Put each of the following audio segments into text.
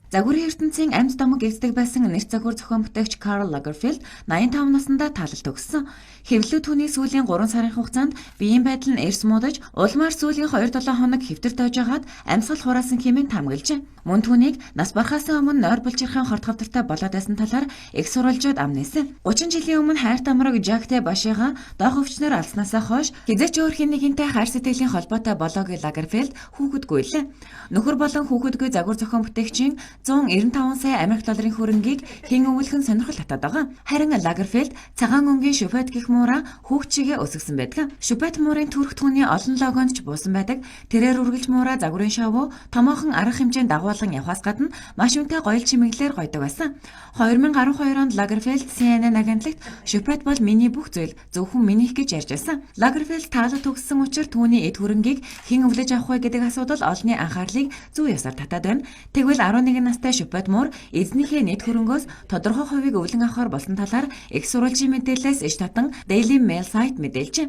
Загварын ертөнцийн амьд домог эздэг байсан нэр загвар зохион бүтээгч Карл Лагерфельд 85 наснда таалал төгссөн. Хэвлэлүүд түүний сүүлийн 3 сарын хугацаанд биеийн байдал нь эрс муудаж, улмаар сүүлийн 2-7 хоног хэвтэр тойж байгаад амьсгал хураасан хэмээн таамаглажээ. Мөн түүнийг нас барахаас өмнө нойр булчирхайн хорт хавдартай болоод байсан талаар их сурвалжууд ам нээсэн. 30 жилийн өмнө хайрт амраг Жакте Башига доох өвчнөр алснасаа хойш хизээч өөр хэн нэгэнтэй хайр сэтгэлийн холбоотой болоогүй Лагерфельд хүүхэдгүй лээ. Нөхөр болон хүүхэдгүй загвар зохион бүтээгчийн 195 сая Америк долларын хөрөнгийг хэн өвлөхөн сонирхол татаад байгаа. Харин Лагерфельд цагаан өнгийн шүпет гэх муура хүүхчигээ өсгсөн байдаг. Шүпет муурын түрх түүний олон логонд ч буусан байдаг. Тэрээр үргэлж муура загварын шоу томоохон арга хэмжээнд дагуулган явахаас гадна маш үнэтэй гоёл чимэглэлээр гойдог байсан. 2012 онд Лагерфельд CNN агентлагт шүпет бол миний бүх зүйл зөвхөн минийх гэж ярьж байсан. Лагерфельд таалал төгссөн учраас түүний эд хөрөнгийг хэн өвлөж авах вэ гэдэг асуудал олонний анхаарлыг зүү ёсоор татаад байна. Тэгвэл 11 настай шүпет муур эзнийхээ нийт хөрөнгөөс тодорхой хувийг өвлөн авахар болсон талаар их сурвалжийн мэдээлэлээс иш татан Daily Mail сайт мэдээлжээ.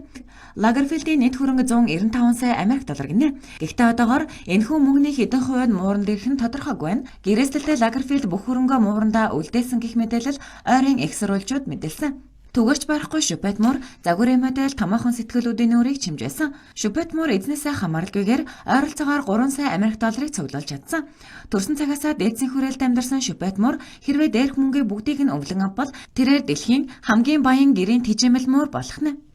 Лагерфельдийн нийт хөрөнгө 195 сая Америк доллар гинэ. Гэхдээ одоогоор энэхүү мөнгөний хэдэн хувиуд мууранд ирэх нь тодорхойгүй байна. Гэрээсэлтэй Лагерфельд бүх хөрөнгөө муурандаа үлдээсэн гэх мэдээлэл ойрын их сурвалжууд мэдээлсэн. Түгэрч барахгүй шүпет муур загварын модель томоохон сэтгэлүүдийн нүрийг чимжээсэн. Шүпет муур эзнээсээ хамааралгүйгээр ойролцоогоор 3 сая Америк долларыг цуглуулж чадсан. Төрсөн цагаасаа дээдсийн хүрээлд амьдарсан шүпет муур хэрвээ дээрх мөнгийг бүгдийг нь өвлөн авбал тэрээр дэлхийн хамгийн баян гэрийн тижээмэл муур болох нь.